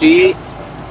3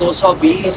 220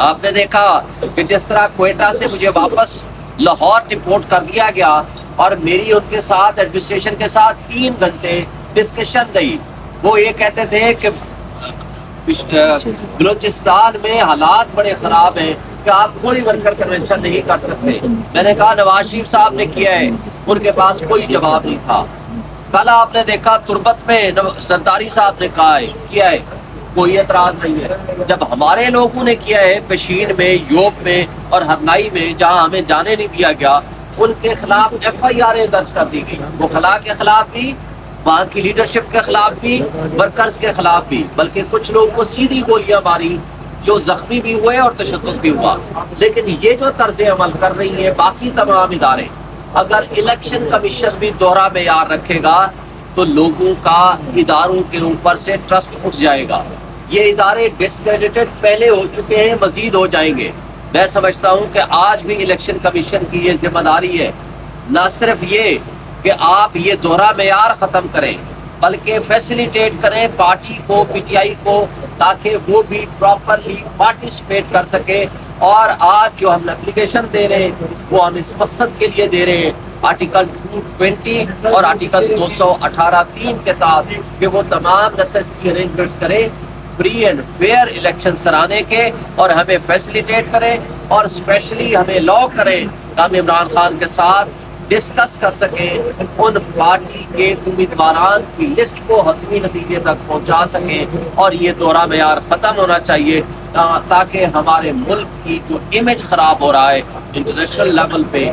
آپ نے دیکھا کہ جس طرح کوئٹہ سے مجھے واپس لاہور ڈپورٹ کر دیا گیا اور میری ان کے ساتھ ایڈمنسٹریشن کے ساتھ 3 گھنٹے ڈسکشن رہی. وہ یہ کہتے تھے کہ بلوچستان میں حالات بڑے خراب ہیں کہ آپ کوئی ورکر کنونشن نہیں کر سکتے. میں نے کہا نواز شریف صاحب نے کیا ہے, ان کے پاس کوئی جواب نہیں تھا. کل آپ نے دیکھا تربت میں سرداری صاحب نے کہا ہے کیا ہے, کوئی اعتراض نہیں ہے. جب ہمارے لوگوں نے کیا ہے پشین میں, یوب میں اور ہرنائی میں جہاں ہمیں جانے نہیں دیا گیا, ان کے خلاف FIR درج کر دی گئی. وہ خلا کے خلاف بھی, وہاں کی لیڈرشپ کے خلاف بھی, ورکرز کے خلاف بھی, بلکہ کچھ لوگ کو سیدھی گولیاں ماری جو زخمی بھی ہوئے اور تشدد بھی ہوا. لیکن یہ جو طرز عمل کر رہی ہیں باقی تمام ادارے, اگر الیکشن کمیشن بھی دوہرا معیار رکھے گا تو لوگوں کا اداروں کے اوپر سے ٹرسٹ اٹھ جائے گا. یہ ادارے ڈسکریڈٹڈ پہلے ہو چکے ہیں, مزید ہو جائیں گے. میں سمجھتا ہوں کہ آج بھی الیکشن کمیشن کی یہ ذمہ داری ہے, نہ صرف یہ کہ آپ یہ دوہرا معیار ختم کریں بلکہ فیسیلیٹیٹ کریں پارٹی کو, PTI کو, تاکہ وہ بھی پراپرلی پارٹیسپیٹ کر سکے. اور آج جو ہم اپلیکیشن دے رہے ہیں وہ ہم اس مقصد کے لیے دے رہے ہیں, آرٹیکل 220 اور آرٹیکل 218(3) کے تحت, کہ وہ تمام نیسیسری ارینجمنٹس کریں فری اینڈ فیئر الیکشنز کرانے کے, اور ہمیں فیسیلیٹیٹ کریں اور اسپیشلی ہمیں لاء کریں کہ ہم عمران خان کے ساتھ ڈسکس کر سکیں, ان پارٹی کے امیدواران کی لسٹ کو حتمی نتیجے تک پہنچا سکیں. اور یہ دوہرا معیار ختم ہونا چاہیے تاکہ ہمارے ملک کی جو امیج خراب ہو رہا ہے انٹرنیشنل لیول پہ,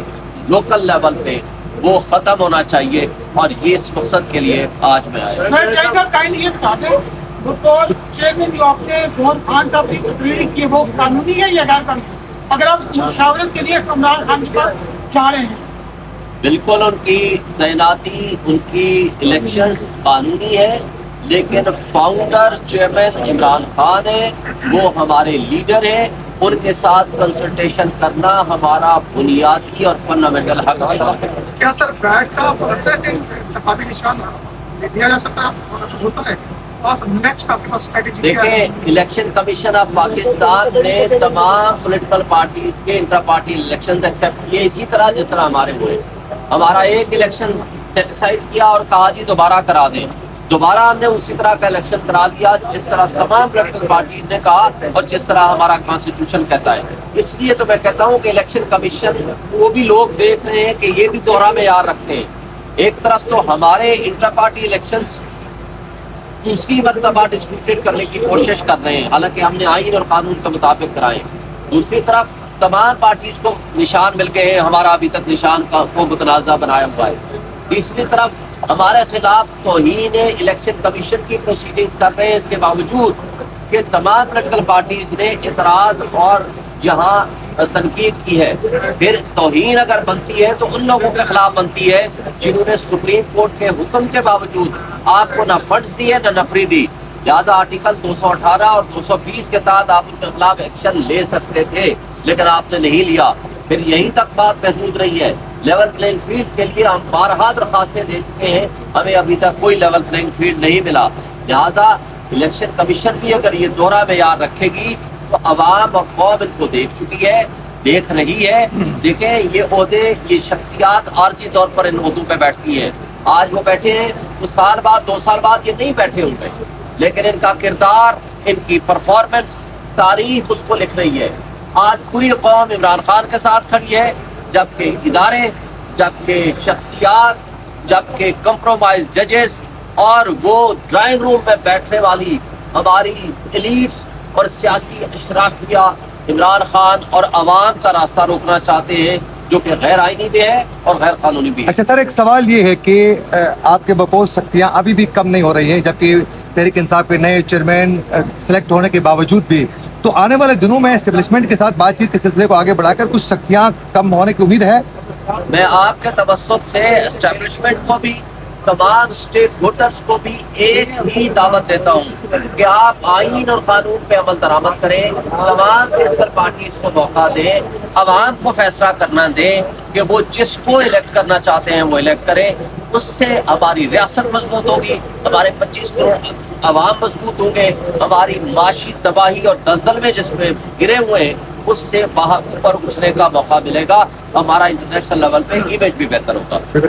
لوکل لیول پہ, وہ ختم ہونا چاہیے. اور یہ اس مقصد کے لیے آج میں آیا. چیئرمین جو آپ نے گور خان صاحب کی تقریر کی وہ قانونی ہے یا غیر قانونی؟ اگر آپ مشاورت کے لیے عمران خان کے پاس جا رہے ہیں. بالکل ان کی تعیناتی, ان کی الیکشنز قانونی ہے, لیکن فاؤنڈر چیئرمین عمران خان ہے, وہ ہمارے لیڈر ہیں, ان کے ساتھ کنسلٹیشن کرنا ہمارا بنیادی اور فنڈامنٹل حق ہے. کیا سر بیٹ کا بہتر ہے کہ انتخابی نشان دیا جا سکتا ہوتا ہے؟ اور نیکسٹ آپ کے پاس اسٹریٹجی کیا ہے؟ دیکھیں, الیکشن کمیشن آف پاکستان نے تمام پولیٹیکل پارٹیز کے انٹر پارٹی الیکشن ایکسیپٹ کیے, اسی طرح جس طرح ہمارے ہوئے. ہمارا ایک الیکشن سیٹیسفائڈ کیا اور کہا جی دوبارہ کرا دیں, دوبارہ ہم نے اسی طرح کا الیکشن کرا دیا جس طرح تمام پولیٹیکل پارٹیز نے کہا اور جس طرح ہمارا کانسٹیٹیوشن کہتا ہے. اس لیے تو میں کہتا ہوں کہ الیکشن کمیشن وہ بھی لوگ دیکھ رہے ہیں کہ یہ بھی دوہرا معیار رکھتے ہیں. ایک طرف تو ہمارے انٹر پارٹی الیکشنز دوسری مرتبہ ڈسپیوٹیڈ کرنے کی کوشش کر رہے ہیں, حالانکہ ہم نے آئین اور قانون کے مطابق کرائے. دوسری طرف تمام پارٹیز کو نشان مل گئے ہیں, ہمارا ابھی تک نشان کو متنازع بنایا ہوا ہے. تیسری طرف ہمارے خلاف توہین الیکشن کمیشن کی پروسیڈنگز کر رہے ہیں, اس کے باوجود کہ تمام پولیٹیکل پارٹیز نے اعتراض اور یہاں تنقید کی ہے. پھر توہین اگر بنتی ہے تو ان لوگوں کے خلاف بنتی ہے جنہوں نے سپریم کورٹ کے حکم کے باوجود آپ کو نہ فنڈز دیے نہ نفری دی. لہٰذا آرٹیکل 218 اور 220 کے تحت آپ ان کے خلاف ایکشن لے سکتے تھے, لیکن آپ نے نہیں لیا. پھر یہیں تک بات محدود رہی ہے. لیول پلینگ فیلڈ کے لیے ہم بارہا درخواستیں دے چکے ہیں, ہمیں ابھی تک کوئی لیول پلینگ فیلڈ نہیں ملا. لہٰذا الیکشن کمیشن بھی اگر یہ دوہرا معیار رکھے گی تو عوام اور قوم ان کو دیکھ چکی ہے, دیکھ رہی ہے. دیکھیں یہ عہدے, یہ شخصیات عارضی طور پر ان عہدوں پہ بیٹھتی ہیں. آج وہ بیٹھے ہیں تو سال بعد 2 سال بعد یہ نہیں بیٹھے ہوں گے, لیکن ان کا کردار, ان کی پرفارمنس, تاریخ اس کو لکھ رہی ہے. آج پوری قوم عمران خان کے ساتھ کھڑی ہے, جبکہ ادارے, جبکہ شخصیات, جبکہ کمپرومائز ججز اور وہ ڈرائنگ روم میں بیٹھنے والی ہماری ایلیٹس اور سیاسی اشرافیہ عمران خان اور عوام کا راستہ روکنا چاہتے ہیں, جو کہ غیر آئینی بھی ہے اور غیر قانونی بھی ہے. اچھا سر, ایک سوال یہ ہے کہ آپ کے بقول سختیاں ابھی بھی کم نہیں ہو رہی ہیں, جبکہ تحریک انصاف کے نئے چیئرمین سلیکٹ ہونے کے باوجود بھی, تو آنے والے دنوں میں اسٹیبلشمنٹ کے ساتھ بات چیت کے سلسلے کو آگے بڑھا کر کچھ سختیاں کم ہونے کی امید ہے؟ میں آپ کے توسط سے اسٹیبلشمنٹ کو بھی, تمام اسٹیک ہولڈرز کو بھی ایک ہی دعوت دیتا ہوں کہ آپ آئین اور قانون پہ عمل درآمد کریں, تمام پولیٹیکل پارٹیز کو موقع دیں, عوام کو فیصلہ کرنا دیں کہ وہ جس کو الیکٹ کرنا چاہتے ہیں وہ الیکٹ کریں. اس سے ہماری ریاست مضبوط ہوگی, ہمارے 25 کروڑ عوام مضبوط ہوں گے, ہماری معاشی تباہی اور دلدل میں جس میں گرے ہوئے ہیں اس سے باہر اوپر اٹھنے کا موقع ملے گا, ہمارا انٹرنیشنل لیول پہ امیج بھی بہتر ہوگا.